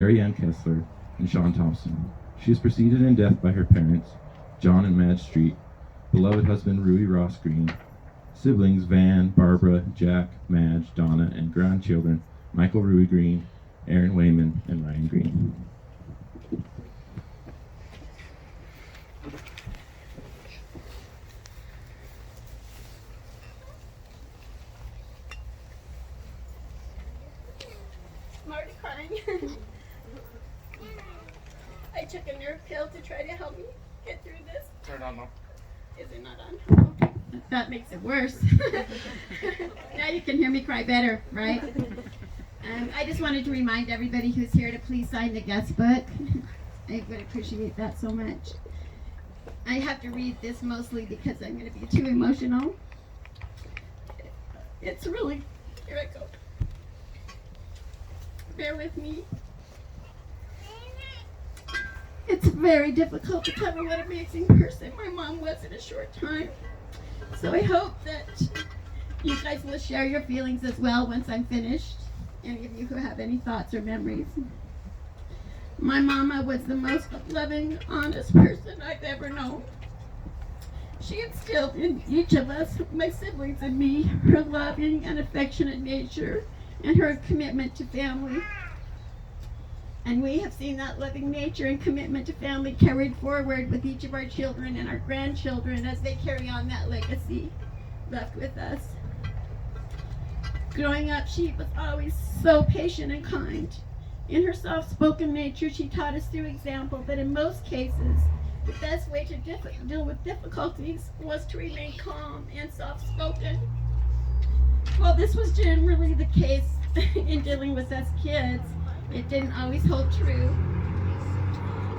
Mary Ann Kessler, and Sean Thompson. She is preceded in death by her parents, John and Madge Street, beloved husband Rui Ross Green, siblings Van, Barbara, Jack, Madge, Donna, and grandchildren Michael Rui Green, Aaron Wayman, and Ryan Green. I'm already crying. I took a nerve pill to try to help me get through this. Turn it on now. Is it not on? Okay. That makes it worse. Now you can hear me cry better, right? I just wanted to remind everybody who's here to please sign the guest book. I would appreciate that so much. I have to read this mostly because I'm going to be too emotional. It's really, here I go. Bear with me. It's very difficult to cover what an amazing person my mom was in a short time. So I hope that you guys will share your feelings as well once I'm finished. Any of you who have any thoughts or memories. My mama was the most loving, honest person I've ever known. She instilled in each of us, my siblings and me, her loving and affectionate nature and her commitment to family. And we have seen that loving nature and commitment to family carried forward with each of our children and our grandchildren as they carry on that legacy left with us. Growing up, she was always so patient and kind. In her soft-spoken nature, she taught us through example that in most cases, the best way to deal with difficulties was to remain calm and soft-spoken. Well, this was generally the case in dealing with us kids. It didn't always hold true.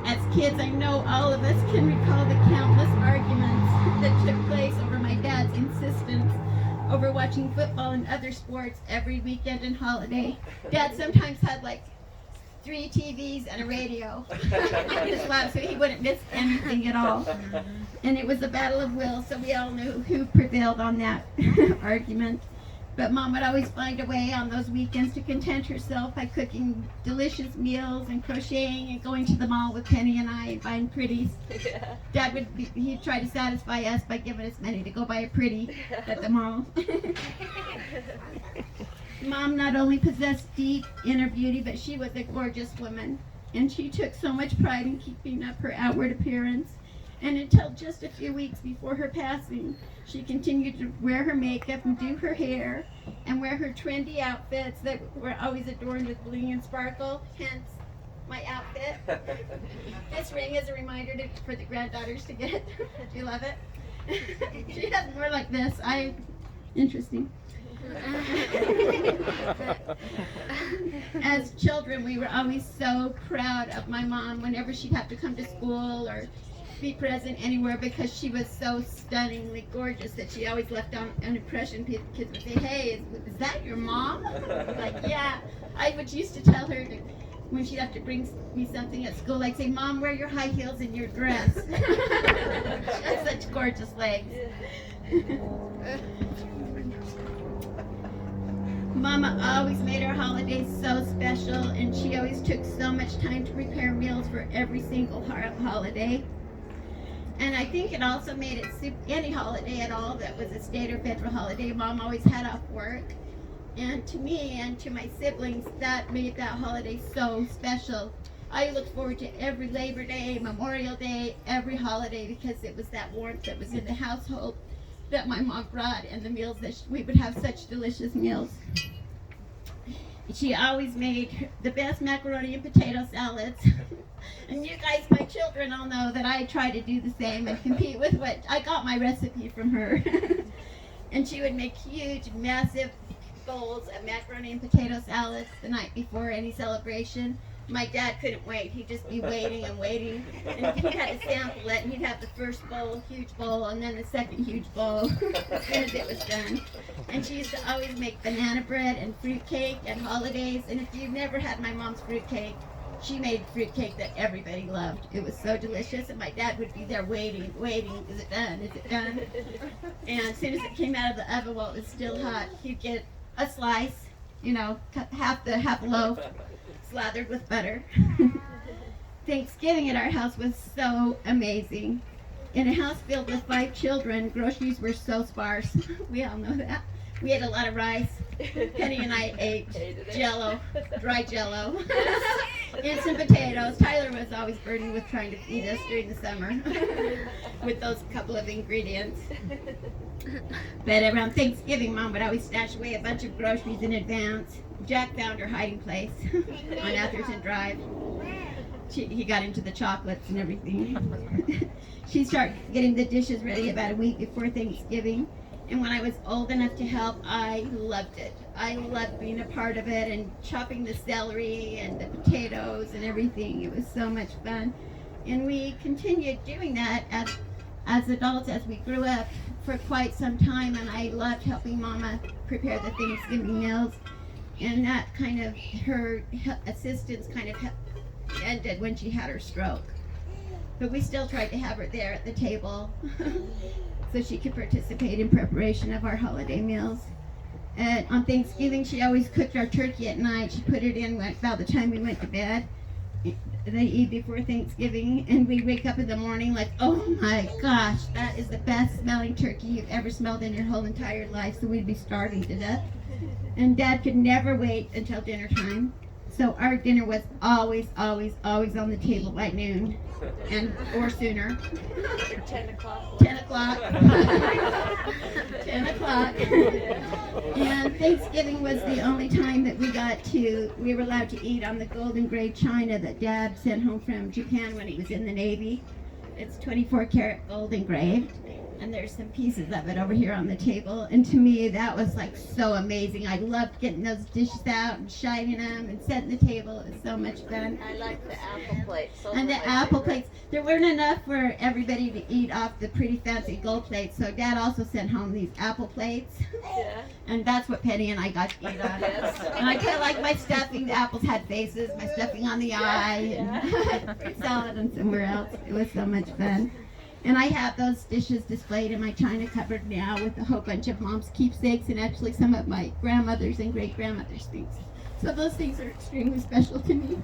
As kids, I know all of us can recall the countless arguments that took place over my dad's insistence over watching football and other sports every weekend and holiday. Dad sometimes had like 3 TVs and a radio on his lap so he wouldn't miss anything at all. And it was a battle of wills, so we all knew who prevailed on that argument. But Mom would always find a way on those weekends to content herself by cooking delicious meals and crocheting and going to the mall with Penny and I and buying pretties. Yeah. Dad he'd try to satisfy us by giving us money to go buy a pretty at the mall. Mom not only possessed deep inner beauty, but she was a gorgeous woman. And she took so much pride in keeping up her outward appearance. And until just a few weeks before her passing, she continued to wear her makeup and do her hair and wear her trendy outfits that were always adorned with bling and sparkle, hence my outfit. This ring is a reminder for the granddaughters to get. Do you love it? She has more like this. Interesting. As children, we were always so proud of my mom whenever she'd have to come to school or be present anywhere because she was so stunningly gorgeous that she always left on an impression. Kids would say, "Hey, is that your mom?" Like, yeah. I would used to tell her when she'd have to bring me something at school, like say, "Mom, wear your high heels in your dress." She has such gorgeous legs. Mama always made our holidays so special, and she always took so much time to prepare meals for every single holiday. And I think it also made it any holiday at all that was a state or federal holiday. Mom always had off work. And to me and to my siblings, that made that holiday so special. I looked forward to every Labor Day, Memorial Day, every holiday because it was that warmth that was in the household that my mom brought and the meals that we would have such delicious meals. She always made the best macaroni and potato salads. And you guys, my children, all know that I try to do the same and compete with what I got my recipe from her. And she would make huge, massive bowls of macaroni and potato salads the night before any celebration. My dad couldn't wait. He'd just be waiting and waiting. And he had to sample it, and he'd have the first bowl, huge bowl, and then the second huge bowl as soon as it was done. And she used to always make banana bread and fruit cake at holidays. And if you've never had my mom's fruit cake, she made fruit cake that everybody loved. It was so delicious, and my dad would be there waiting. Is it done? Is it done? And as soon as it came out of the oven while it was still hot, he'd get a slice, cut half a loaf, slathered with butter. Thanksgiving at our house was so amazing. In a house filled with 5 children, groceries were so sparse. We all know that. We ate a lot of rice. Penny and I ate Jello, dry Jello, instant potatoes. Tyler was always burdened with trying to feed us during the summer with those couple of ingredients. But around Thanksgiving, Mom would always stash away a bunch of groceries in advance. Jack found her hiding place on Atherton Drive. He got into the chocolates and everything. She started getting the dishes ready about a week before Thanksgiving. And when I was old enough to help, I loved it. I loved being a part of it and chopping the celery and the potatoes and everything. It was so much fun. And we continued doing that as adults as we grew up for quite some time. And I loved helping Mama prepare the Thanksgiving meals. And that kind of, her assistance kind of ended when she had her stroke. But we still tried to have her there at the table so she could participate in preparation of our holiday meals. And on Thanksgiving, she always cooked our turkey at night. She put it in about the time we went to bed, the eve before Thanksgiving, and we wake up in the morning like, oh my gosh, that is the best smelling turkey you've ever smelled in your whole entire life. So we'd be starving to death. And Dad could never wait until dinner time. So our dinner was always on the table by noon, or sooner. 10 o'clock. 10 o'clock. 10 o'clock. And Thanksgiving was the only time that we were allowed to eat on the gold engraved china that Dad sent home from Japan when he was in the Navy. It's 24 karat gold engraved. And there's some pieces of it over here on the table. And to me, that was like so amazing. I loved getting those dishes out and shining them and setting the table. It was so much fun. I like the apple plates. Those And the are my apple favorite. plates. There weren't enough for everybody to eat off the pretty fancy gold plates. So Dad also sent home these apple plates. Yeah. And that's what Penny and I got to eat on. Yes. And I kind of like my stuffing. The apples had faces. My stuffing on the eye. And fruit salad and somewhere else. It was so much fun. And I have those dishes displayed in my china cupboard now with a whole bunch of Mom's keepsakes and actually some of my grandmother's and great-grandmother's things. So those things are extremely special to me.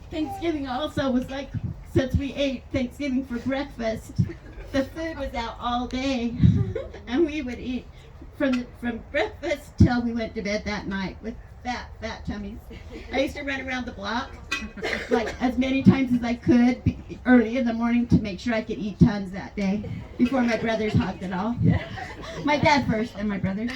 Thanksgiving also was like, since we ate Thanksgiving for breakfast, the food was out all day. And we would eat from breakfast till we went to bed that night with fat tummies. I used to run around the block like as many times as I could early in the morning to make sure I could eat tons that day before my brothers hogged it all. My dad first, then my brothers.